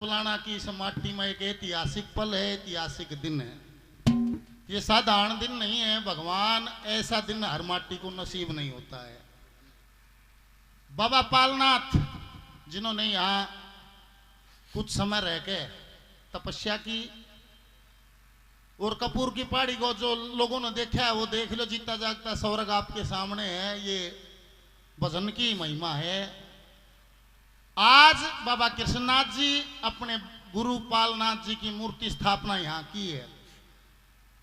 फलाना की इस माटी में एक ऐतिहासिक पल है, ऐतिहासिक दिन है। ये साधारण दिन नहीं है। भगवान ऐसा दिन हर माटी को नसीब नहीं होता है। बाबा पालनाथ जिन्होंने यहाँ कुछ समय रह के तपस्या की और कपूर की पहाड़ी को जो लोगों ने देखा है वो देख लो। जीता जागता स्वर्ग आपके सामने है। ये भजन की महिमा है। आज बाबा कृष्णनाथ जी अपने गुरु पालनाथ जी की मूर्ति स्थापना यहाँ की है।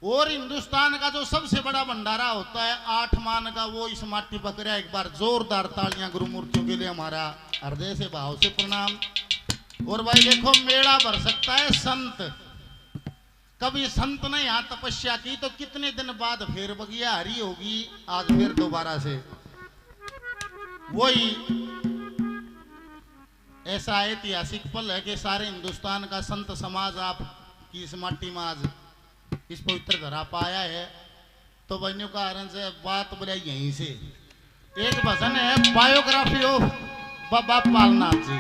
और हिंदुस्तान का जो सबसे बड़ा भंडारा होता है 8 मान का, वो इस माटी पर कराया। एक बार जोरदार तालियां गुरु मूर्तियों के लिए हमारा हृदय से भाव से प्रणाम। और भाई देखो मेला भर सकता है संत। कभी संत ने यहाँ तपस्या की तो कितने दिन बाद फिर बगिया हरी होगी। आज फिर दोबारा से वही ऐसा ऐतिहासिक पल है कि सारे हिंदुस्तान का संत समाज आपकी इस माटी में आज इस पवित्र धरा पाया है। तो बहनों का कारण से बात बोले यहीं से एक भजन है बायोग्राफी ऑफ बाबा पालनाथ जी।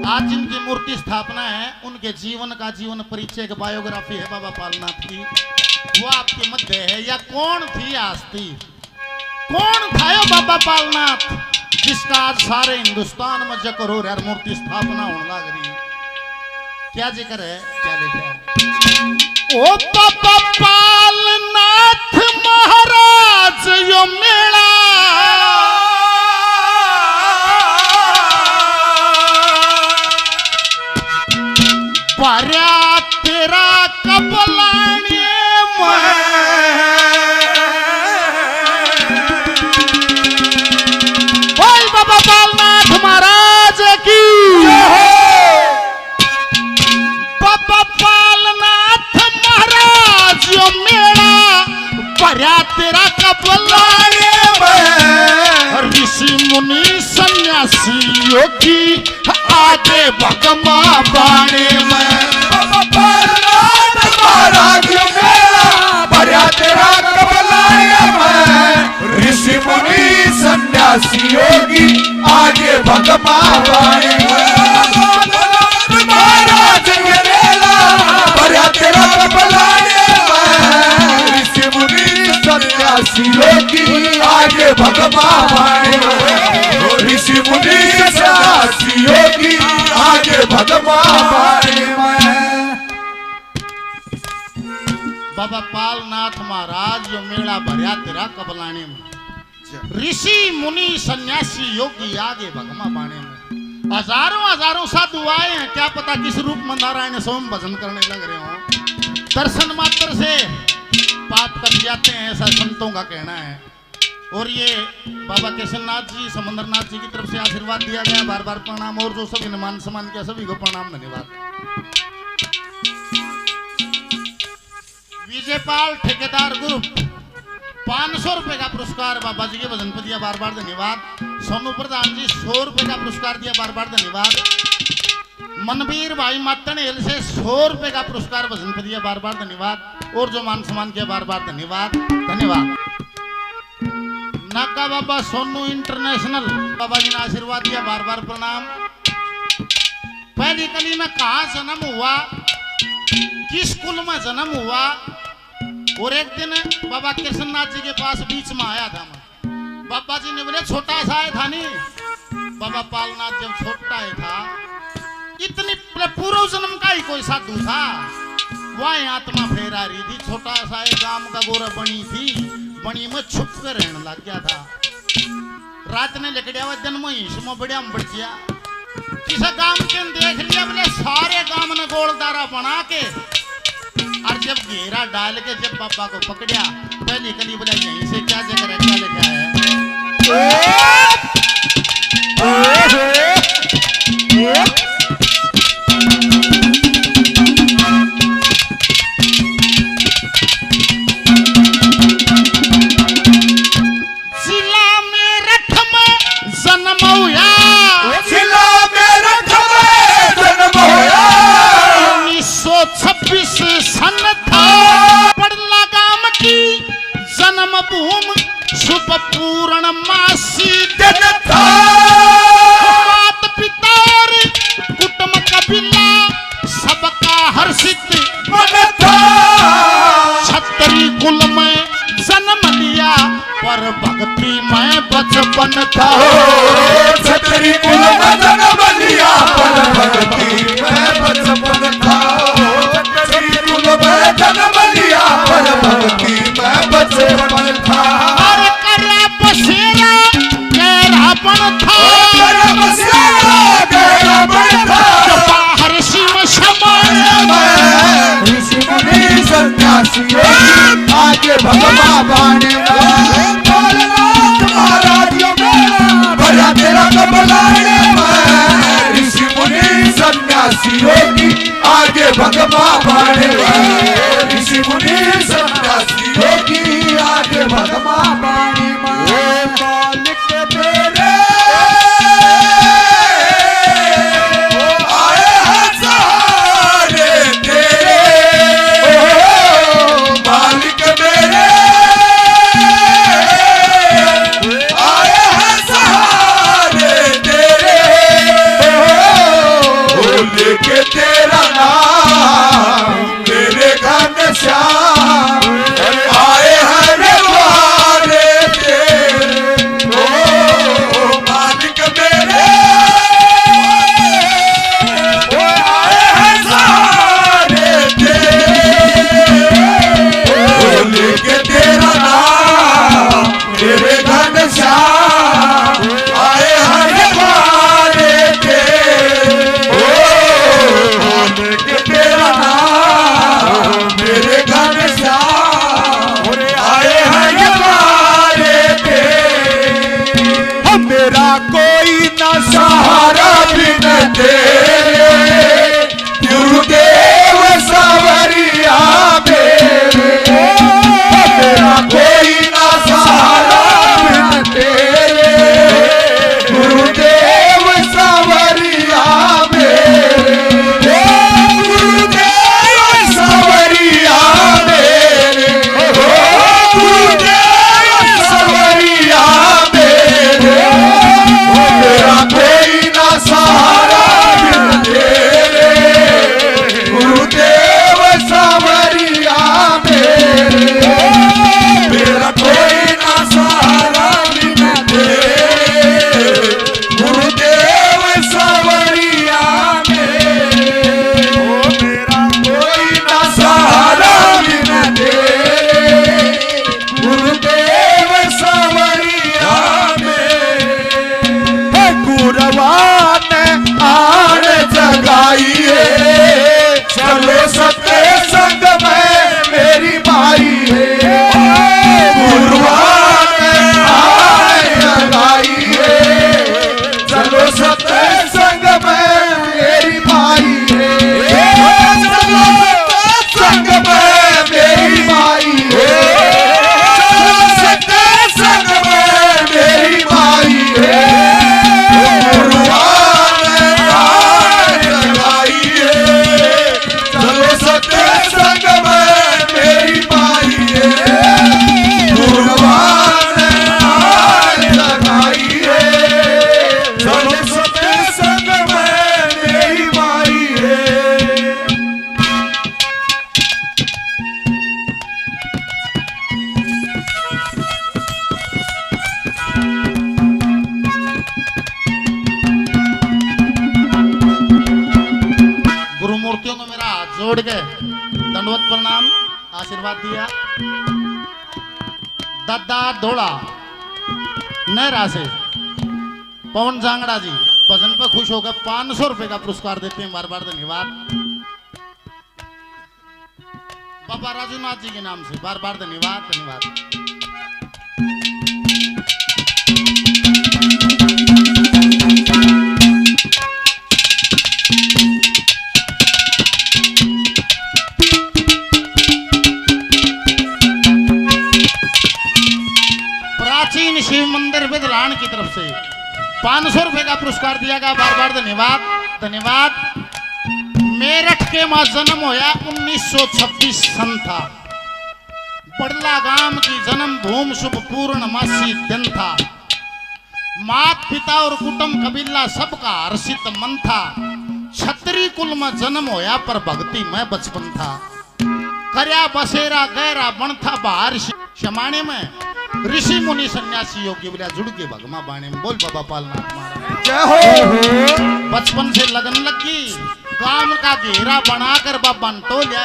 आज जिनकी मूर्ति स्थापना है उनके जीवन का जीवन परिचय की बायोग्राफी है बाबा पालनाथ की। वो आपके मध्य है। या कौन थी आस्ती, कौन था यो बाबा पालनाथ जिसका आज सारे हिंदुस्तान में जिक्र हो रहा है, मूर्ति स्थापना होने लग रही है। क्या जिक्र है, क्या लिखा है? ओ बाबा पालनाथ महाराज यो मेला भरा तेरा कबलाने बाबा पालनाथ महाराज की। बाबा पालनाथ महाराज यो मेला भरा तेरा कबलाने में ऋषि मुनि सन्यासियों की आगे भगमा बाणे में। बाबा पालनाथ महाराज यो मेला भरा तेरा कबलाने में ऋषि मुनि सन्यासियों की आगे भगमा बाणे महाराज के मेला भरा तेरा कबलाने में ऋषि मुनि सन्यासियों की आगे भगमा बाणे ऋषि मुनि सन्यासियों की आगे भगवा बाणे बाबा पालनाथ महाराज जो मेला भरा तेरा कबलाने में ऋषि मुनि सन्यासी योगी आगे भगमा बाणे में। हजारों साधु आए हैं। क्या पता किस रूप में नारायण सोम भजन करने लग रहे हो। दर्शन मात्र से पाप कट जाते हैं ऐसा संतों का कहना है। और ये बाबा कृष्णनाथ जी समंदरनाथ जी की तरफ से आशीर्वाद दिया गया। बार बार प्रणाम। और जो सभी ने मान सम्मान किया सभी को प्रणाम, धन्यवाद। विजयपाल ठेकेदार ग्रुप 500 रुपए का पुरस्कार बाबा जी के भजन पर दिया, बार बार धन्यवाद। सोनू प्रधान जी 100 रुपए का पुरस्कार दिया, बार बार धन्यवाद। मनवीर भाई मातन हिल से 100 रुपए का पुरस्कार भजन पर दिया, बार बार धन्यवाद। और जो मान सम्मान किया बार बार धन्यवाद, धन्यवाद। नाका बाबा सोनू इंटरनेशनल बाबा जी ने आशीर्वाद दिया, बार बार प्रणाम। पहली कली में कहा जन्म हुआ, किस कुल में जन्म हुआ। और एक दिन बाबा कृष्णनाथ जी के पास बीच में आया था मैं। बाबा जी ने बोले छोटा सा है था नहीं। बाबा पालनाथ जब छोटा है था इतनी पूर्व जन्म का ही कोई साधु था। वह आत्मा फेरा रही थी। छोटा सा गांव का गोरा बनी थी, बनी में छुप कर रहने लग गया था। रात ने लेकर हुआ दिन में इसमें बढ़िया बढ़ गया। किसी गांव के देख लिया बोले सारे गांव ने गोलदारा बना के और जब घेरा डाल के जब बाबा को पकड़ा पहली कली बोला यहीं से क्या जगह है, क्या लिखा है। जिला मेरठ में जन्म हुआ, जिला मेरठ में जन्म हुआ। 1926 सन था। पड़ला गांव की जन्म भूमि शुभ पूर्ण मासी दिन था। माता पिता और हर्षित मन था। छतरी कुल में जन्म लिया पर भक्ति में बचपन था। छतरी कुल में जन्म लिया पर भक्ति में बचपन था। छतरी कुल में जन्म लिया पर भक्ति में बचपन था। और करा बसेरा गहरापन था। करा बसेरा गहरापन था। हर्षि में समय में ऋषि मुनि सन्यासी आगे भगवा बाणे तेरा कबलाने में ऋषि मुनि सन्यासी होगी आगे भगवा बाणे ऋषि मुनि सन्यासी होगी आगे भगवा बाणे मालिक तेरे आए हैं सहारे तेरे मालिक मेरे लेके तेरा नाम मेरे घनश्याम आए हैं द्वारे तेरे ओ मालिक मेरे आए हैं सहारे तेरे ओ लेके तेरा नाम मेरे घनश्याम आए हैं द्वारे तेरे तेरा नाम मेरे घनश्याम आए हैं हमारे पे मेरा कोई न सहारा बिन तेरे गुरुदेव सावरिया मेरे मेरा कोई न सहारा बिन तेरे गुरुदेव सावरिया मेरे सवरिया मेरे गुरुदेव सवरिया मेरे मेरा कोई ना सहारा बिन तेरे गुरुदेव सवरिया मेरे मेरा कोई ना सहारा बिन तेरे गुरुदेव सवरिया मेरे मेरा कोई ना सहारा बिन तेरे गुरुदेव सवरिया मेरे गुरवान आन जगाइए चलो सत्य संग में मेरी माई है गुरवान आन जगाइए चलो सत्य संग में मेरी माई है संग में मेरी माई है सत्य संग में मेरी माई है गुरुवान आन जगाइए चलो सत्य संग में मेरी माई है गुरुवान आन जगाइए चलो सत्य संग में मेरी माई है गुरु मूर्तियों को मेरा हाथ जोड़ के दंडवत प्रणाम आशीर्वाद दिया। दद्दा धोड़ा नहरा से पवन जांगड़ा जी भजन पे खुश होकर 500 रुपए का पुरस्कार देते हैं। बार बार धन्यवाद। बाबा राजूनाथ जी के नाम से बार बार धन्यवाद धन्यवाद। प्राचीन शिव मंदिर विदलान की तरफ से 500 रुपए का पुरस्कार दिया गया। बार बार धन्यवाद धन्यवाद। मेरठ के मां जन्म होया 1926 सन था। बड़ला गांव की जन्म भूमि शुभ पूर्णमासी दिन था। मात पिता और कुटुंब कबीला सबका हर्षित मन था। छतरी कुल में जन्म होया पर भक्ति में बचपन था। करया बसेरा गहरा बन था बाहर शमाने में। ऋषि मुनि सन्यासी योगी बोला जुड़ के भगमा बाणे में। बोल बाबा पालनाथ महाराज जय हो। बचपन से लगन लगी, काम का घेरा बनाकर बाबा तो ले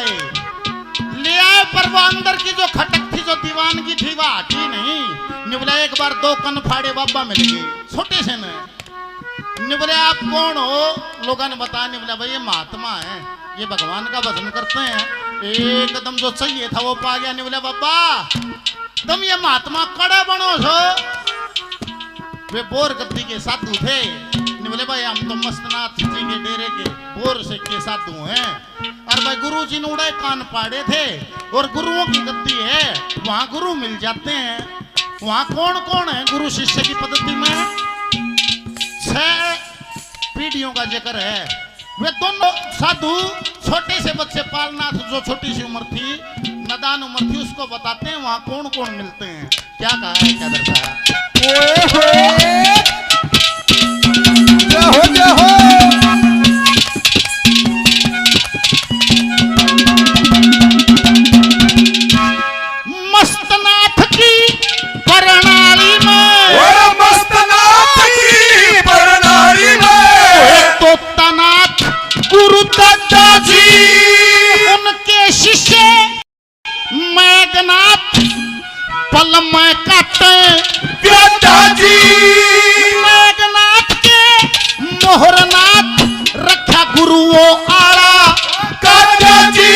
आए, पर वो अंदर की जो खटक थी, जो दीवानगी थी, वो हटी नहीं। निबले एक बार दो कन फाड़े बाबा मिल गए छोटे से ने। निबले आप कौन हो? लोगों ने बताया। निबले भाई ये महात्मा है, ये भगवान का भजन करते हैं। एकदम जो चाहिए था वो पा गया। निबले बाबा तुम ये महात्मा कड़ा बनो छो। वे बोर गद्दी के साधु थे। बोले भाई हम तो मस्तनाथ जी के डेरे के बोर से के साधु हैं। और भाई गुरु जी ने उड़े कान पाड़े थे, और गुरुओं की गद्दी है, वहां गुरु मिल जाते हैं। वहां कौन कौन है गुरु शिष्य की पद्धति में? 6 पीढ़ियों का जिक्र है। वे दोनों साधु छोटे से बच्चे पालनाथ, जो छोटी सी उम्र थी, नदान उम्र थी, उसको बताते हैं वहां कौन कौन मिलते हैं। क्या कहा है, क्या दर्शाया? जय हो जय हो। मस्तनाथ की प्रणाली में, मस्तनाथ की प्रणाली में तो तनाथ गुरु दत्ता जी, उनके शिष्य मेघनाथ पल में काटे दत्ता जी। मेघनाथ के मोहरनाथ रखा गुरुओं आड़ा दत्ता जी।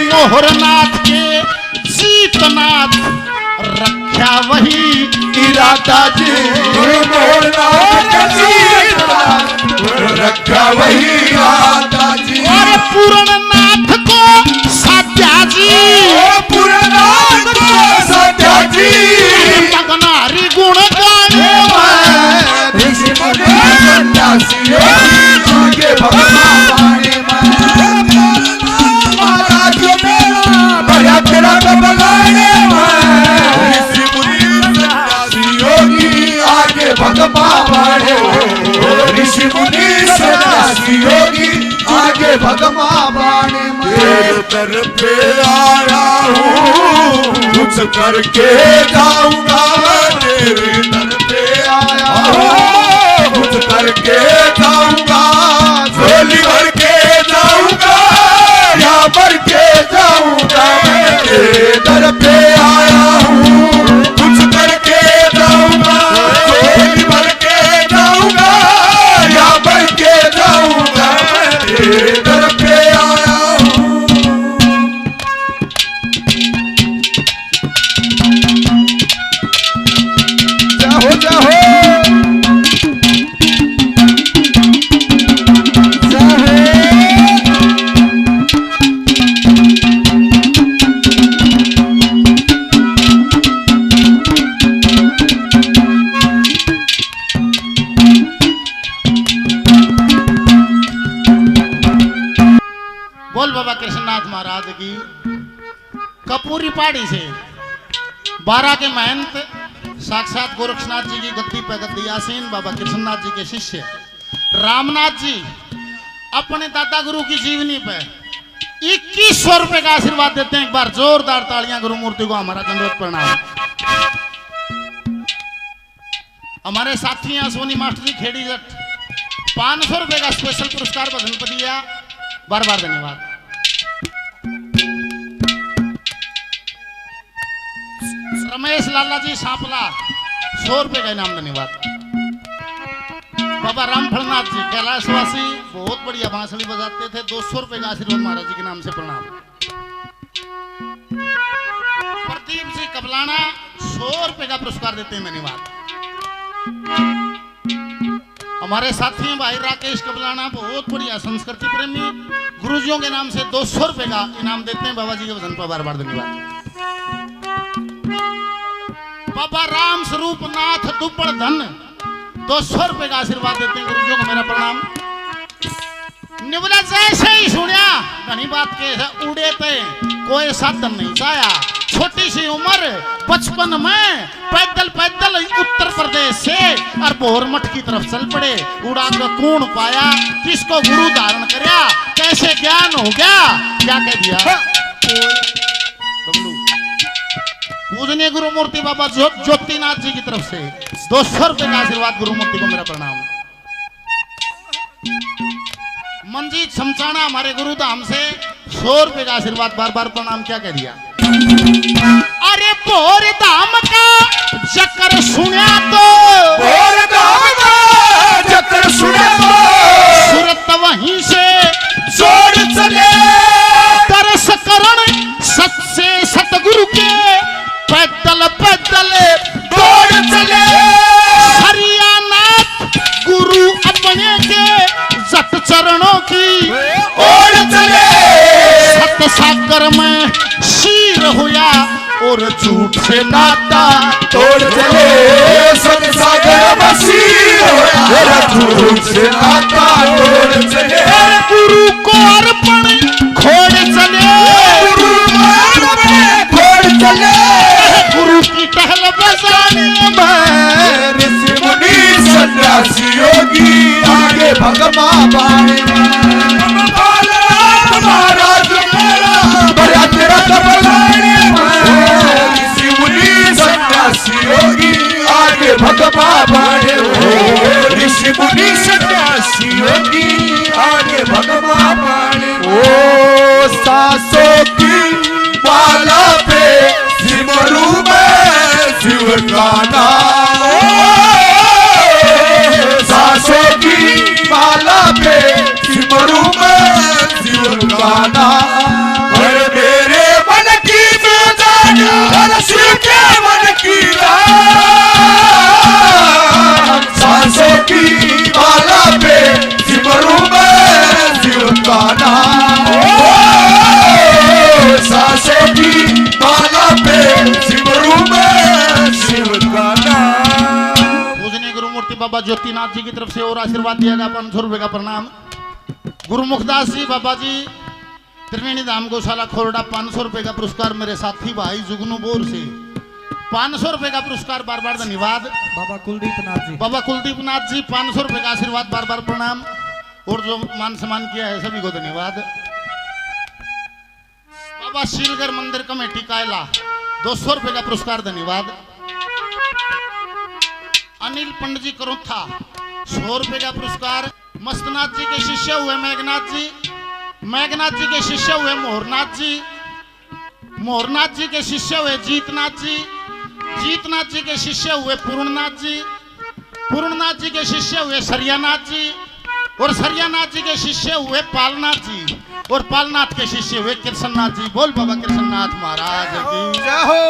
मोहरनाथ के सीतनाथ रखा वही इरादा जी। रखा वही इरादा जी। और पूर्णनाथ को साध्या जी, पूर्णनाथ को साध्या जी। मगनारी गुण गाने ऋषि मुनि सन्यासी आगे भगवान बाणे में। महाराज मेरा भया तेरा बगाने में। ऋषि मुनि सन्यासी योगी आगे भगवान बाणे में। ऋषि मुनि सन्यासी योगी आगे भगवान बाणे में। तेरे दर पे आया हूँ, कुछ करके जाऊंगा। तेरे दर पे आया हूँ, कुछ करके जाऊंगा। झोली भर के जाऊंगा, या भर के जाऊंगा। तेरे दर पे आया हूँ, कुछ करके जाऊंगा। झोली भर के जाऊंगा, या भर के जाऊंगा। तेरे दर पे आया हूँ। जाहो जाहो बोल बाबा कृष्णनाथ महाराज की। कपूरी पहाड़ी से 12 के महंत साक्षात गोरक्षनाथ जी की गद्दी पे गद्दी आसीन बाबा कृष्णनाथ जी के शिष्य रामनाथ जी अपने दादा गुरु की जीवनी पे 2100 रुपए का आशीर्वाद देते हैं। एक बार जोरदार तालियां गुरु मूर्ति को हमारा दंडवत प्रणाम। हमारे साथी हैं सोनी मास्टर जी खेड़ी जट 500 रुपए का स्पेशल पुरस्कार भजन पर दिया। बार बार धन्यवाद। रमेश लाला जी सांपला 100 रुपए का इनाम धन्यवाद। बाबा राम फलनाथ जी कैलाशवासी बहुत बढ़िया बांसुरी बजाते थे 200 रुपए का आशीर्वाद महाराज जी के नाम से प्रणाम। प्रदीप जी कबलाना 100 रुपए का पुरस्कार देते हैं धन्यवाद। हमारे साथी हैं भाई राकेश कबलाना बहुत बढ़िया संस्कृति प्रेमी गुरुजियों के नाम से 200 रुपए का इनाम देते हैं बाबा जी के वजन पर बार बार धन्यवाद। बाबा राम स्वरूप नाथ दुब्बड़ धन 200 रुपए का आशीर्वाद देते हैं गुरुजियों को मेरा प्रणाम। निवला जैसे ही सुनिया घनी बात के उड़े थे कोई साधन नहीं चाया छोटी सी उम्र बचपन में पैदल पैदल उत्तर प्रदेश से और भोरमठ की तरफ चल पड़े। उड़ा का कौन पाया, किसको गुरु धारण करया, कैसे ज्ञान हो गया, क्या कह दिया। पूजनीय गुरु मूर्ति बाबा ज्योतिनाथ जी की तरफ से 200 रुपए का आशीर्वाद। गुरु मूर्ति को मेरा प्रणाम। मंजीत समचाना हमारे गुरुधाम से 100 रुपए का आशीर्वाद। बार बार प्रणाम। क्या कह दिया। अरे भोर धाम का चक्कर सुना तो, भोर धाम का चक्कर सुना तो, सूरत वहीं से जोड़ चले, तरस करण सत से सतगुरु के पैदल पैदल दौड़ चले, हरियानाथ गुरु अपने के सत चरणों की ओढ़ चले, सत सागर में शीर हुआ और झूठ से नाता तोड़ चले, सत सागर मसीह होया, झूठ से नाता तोड़ चले, गुरु को अर्पण खोड़ चले, गुरु को अर्पण खोड़ चले, गुरु की टहल बजाने में ऋषि मुनि सन्यासी योगी आगे भगवा बाणे में, महाराज मेरा बड़ा तेरा तबलाने में, ऋषि मुनि सन्यासी योगी आगे भगवा बाणे में, ऋषि मुनि सन्यासी योगी आगे भगवा बाणे में। ओ सासों की माला पे सिमरू में शिव का नाम, सासों की माला पे सिमरू में शिव का नाम, और मेरे मन की बेजान हर शिव के मन की राम, सासों की माला पे सिमरू में शिव का नाम, सासों की माला पे सिमरू में शिव का नाम। पूजनीय गुरु मूर्ति बाबा ज्योतिनाथ जी की तरफ से और आशीर्वाद दिया गया 500 रुपए का प्रणाम। गुरु मुखदास जी बाबा जी त्रिवेणी धाम गौशाला खोरडा 500 रुपए का पुरस्कार। मेरे साथी भाई जुगनू बोर से 500 रुपए का पुरस्कार। बार बार धन्यवाद। बाबा कुलदीप नाथ जी, बाबा कुलदीप नाथ जी 500 रुपए का आशीर्वाद। बार बार प्रणाम। और जो मान सम्मान किया है सभी को धन्यवाद। बाबा शीलगर मंदिर कमेटी कायला 200 रुपए का पुरस्कार। धन्यवाद। अनिल पंडित जी करोथा 100 रुपए का पुरस्कार। मस्तनाथ जी के शिष्य हुए मेघनाथ जी, मेघनाथ जी के शिष्य हुए मोहरनाथ जी, मोहरनाथ जी के शिष्य हुए जीतनाथ जी, जीतनाथ जी के शिष्य हुए पूर्णनाथ जी, पूर्णनाथ जी के शिष्य हुए सरियानाथ जी, और सरियानाथ जी के शिष्य हुए पालनाथ जी, और पालनाथ के शिष्य हुए कृष्णनाथ जी। बोल बाबा कृष्णनाथ महाराज की जय हो।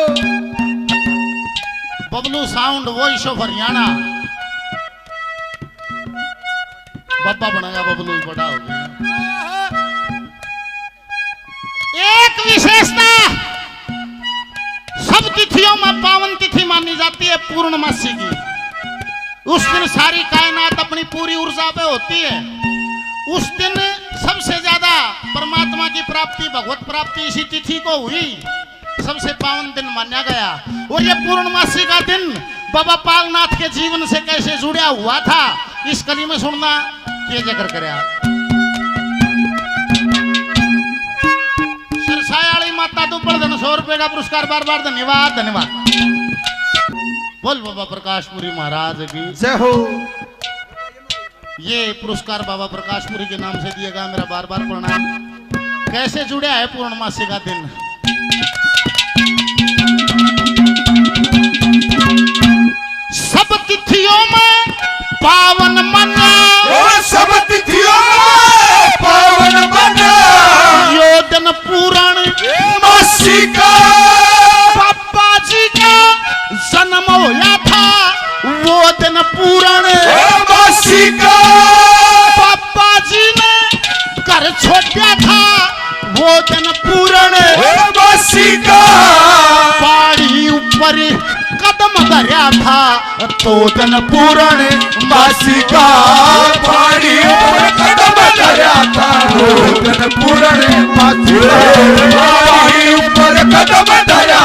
Bablu sound voice of Haryana. बाबा बनेगा बबलू ही बड़ा हो गया। एक विशेषता सब तिथियों में पावन तिथि मानी जाती है पूर्णमासी की। उस दिन सारी कायनात अपनी पूरी ऊर्जा पे होती है। उस दिन सबसे ज्यादा परमात्मा की प्राप्ति, भगवत प्राप्ति इसी तिथि को हुई। सबसे पावन दिन माना गया। और ये पूर्णमासी का दिन बाबा पालनाथ के जीवन से कैसे जुड़ा हुआ था, इस कली में सुनना ये जिक्र करे। सिरसायाली माता तो प्रधन 100 रुपए का पुरस्कार। बार बार धन्यवाद धन्यवाद। बोल बाबा प्रकाशपुरी महाराज की जय हो। ये पुरस्कार बाबा प्रकाशपुरी के नाम से दिया गया। मेरा बार बार प्रणाम। कैसे जुड़ा है पूर्णमासी का दिन। सब तिथियों में पावन मना, सब तिथियों में पावन मना, यो दिन पूरण मासी का पापा जी का जन्म होया था। वो दिन पूरण मासी का पापा जी ने घर छोड़ा था। वो दिन पूरण मासी का पहाड़ी ऊपर कदम धरा था। तो दिन पूरण मासी का पहाड़ी ऊपर कदम धरा था। तो दिन पूरण मासी का पहाड़ी ऊपर कदम धरा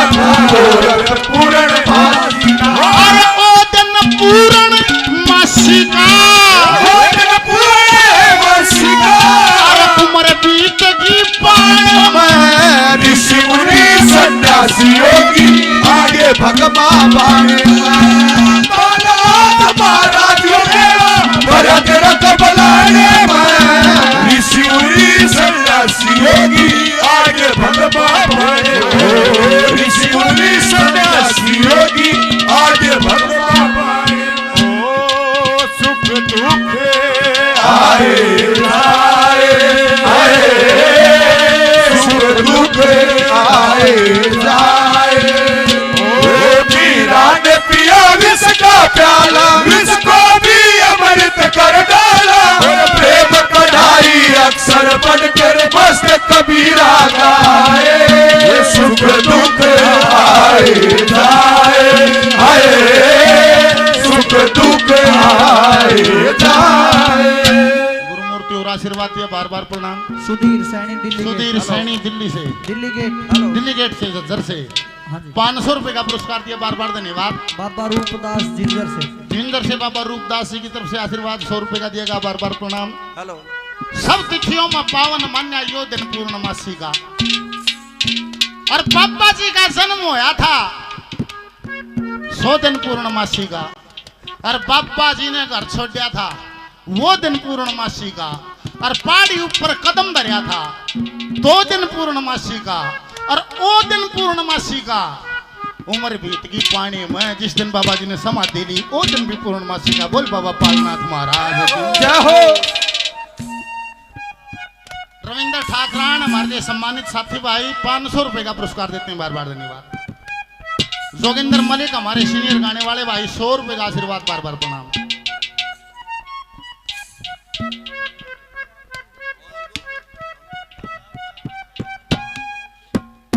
पाण मैं ऋषि मुनि सन्यासी योगी आगे भगवा बाणे महाराज भरत रथ बलाने में ऋषि मुनि सन्यासी योगी आगे भगवा बाणे ऋषि मुनि सन्यासी योगी आगे भगवा बाणे सुख दुख आए जाए सुख दुख आए जाए मीरा ने पिया विष का प्याला विष को भी अमृत कर डाला प्रेम कढ़ाई अक्सर बनकर मस्त कबीरा गाए सुख दुख आए जाए सुख दुख आए जाए। गुरुमूर्ति और आशीर्वाद दिया, बार बार प्रणाम। सुधीर सैनी दिल्ली सुधीर सैनी दिल्ली से, दिल्ली गेट से, झज्जर से 500 रुपए का पुरस्कार दिया, बार बार धन्यवाद। बाबा रूपदास जिंदर से बाबा रूपदास जी की तरफ से आशीर्वाद 100 रुपए का दिएगा, बार बार प्रणाम। हेलो। सब तिथियों में पावन मान्या यो दिन पूर्णमासी का, और बाबा जी का जन्म होया था 100 दिन पूर्णमासी का, और बाबा जी ने घर छोड़ दिया था वो दिन पूर्णमासी का, और पहाड़ी ऊपर कदम धरिया था 2 दिन पूर्णमासी का, और वो दिन पूर्णमासी का। उम्र बीत गई पानी में जिस दिन बाबा जी ने समाधि ली, वो दिन भी पूर्णमासी का। बोल बाबा पालनाथ महाराज जय हो। रविंद्र ठाकरान हमारे लिए सम्मानित साथी भाई 500 रुपए का पुरस्कार देते हैं, बार बार धन्यवाद। जोगिंदर मलिक हमारे सीनियर गाने वाले भाई 100 रुपए का आशीर्वाद, बार बार प्रणाम।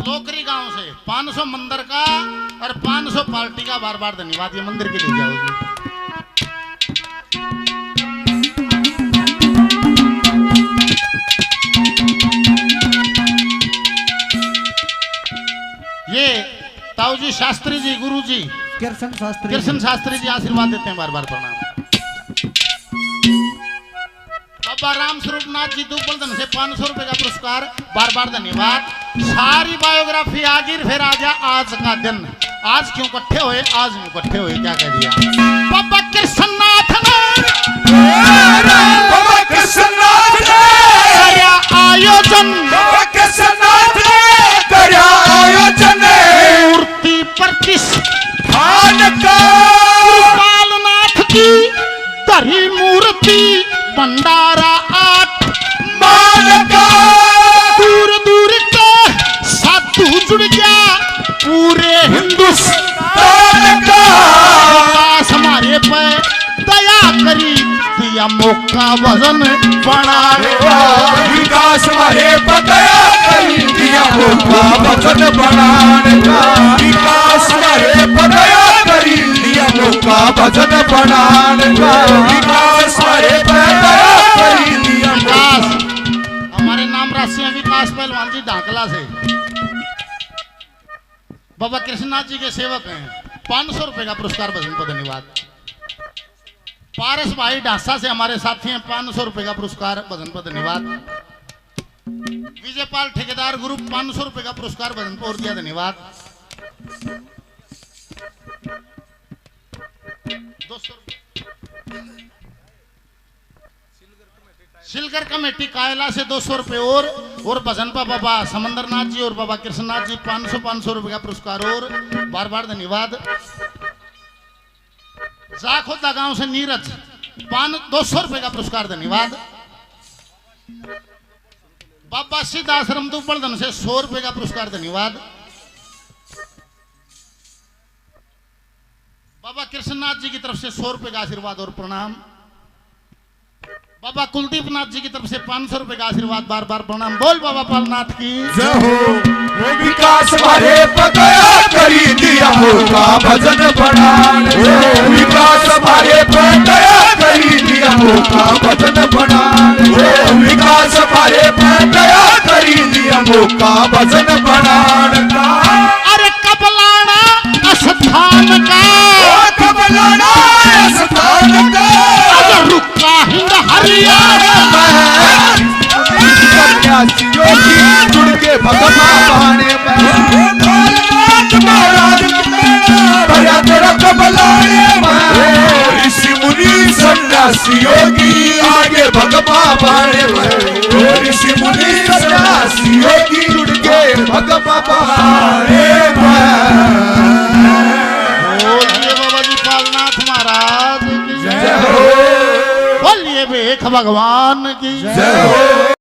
लोकरी गांव से 500 मंदिर का और 500 पार्टी का, बार बार धन्यवाद। ये मंदिर के लिए जाओगे। ये ताऊजी शास्त्री जी, गुरु जी कृष्ण शास्त्री जी आशीर्वाद देते हैं, बार बार प्रणाम। बाबा राम स्वरूप नाथ जी दुबलदन से 500 रुपए का पुरस्कार, बार बार धन्यवाद। सारी बायोग्राफी आगे फिर आ जा आज का दिन, आज क्यों इकट्ठे हुए, आज क्यों इकट्ठे हुए, क्या कह दिया बाबा कृष्णनाथ ने, बाबा कृष्णनाथ ने आयोजन, बाबा कृष्णनाथ ने करया आयोजन मूर्ति प्रतिष्ठान का पालनाथ की धरी मूर्ति भंडारा 8 मान का दूर दूर के साधु जुड़ गया पूरे हिंदुस्तान का। विकास हमारे पे दया करी दिया मौका वजन बढ़ाने का, विकास हमारे पे दया करी दिया मौका वजन बढ़ाने का, विकास हमारे पे दया करी दिया मौका वजन बढ़ाने का, विकास हमारे पे दया करी दिया विकास। हमारे नाम राशि हैं विकास पहलवान जी ढाकला से, बाबा कृष्णनाथ जी के सेवक हैं, 500 रुपए का पुरस्कार भजन पर धन्यवाद। पारस भाई ढासा से हमारे साथी हैं, 500 रुपए का पुरस्कार भजन पर धन्यवाद। विजयपाल ठेकेदार ग्रुप 500 रुपए का पुरस्कार भजन पर और दिया, धन्यवाद। 200 सिलगर कमेटी कायला से 200 रुपए और भजन पर बाबा समंदरनाथ जी और बाबा कृष्णनाथ जी 500 रुपए का पुरस्कार और, बार बार धन्यवाद। जाखोदा गांव से नीरज 200 रुपए का पुरस्कार, धन्यवाद। बाबा सिद्ध आश्रम दुबलदन से 100 रुपए का पुरस्कार, धन्यवाद। बाबा कृष्णनाथ जी की तरफ से 100 रुपए का आशीर्वाद और प्रणाम। बाबा कुलदीप नाथ जी की तरफ से 500 रुपए का आशीर्वाद, बार बार प्रणाम। बोल बाबा पालनाथ की जय हो। वो विकास हमारे पे दया करी दिया मौका भजन बढ़ाने, विकास हमारे पे दया करी दिया मौका भजन बढ़ाने, विकास हमारे पे दया करी दिया मौका भजन बढ़ाने का। अरे कबलाना स्थान का, कबलाना स्थान का रुका हिंद हरियाणा सन्यासी योगी जुड़ के भगवा बाणे में महाराज भया तेरा कबलाए में ऋषि मुनि सन्यासी योगी आगे भगवा बाणे में ऋषि मुनि सन्यासी योगी जुड़ के भगवा बाणे में। बोलिए बाबा जी पालनाथ महाराज की जय हो। बोलिए भेख भगवान की जय हो।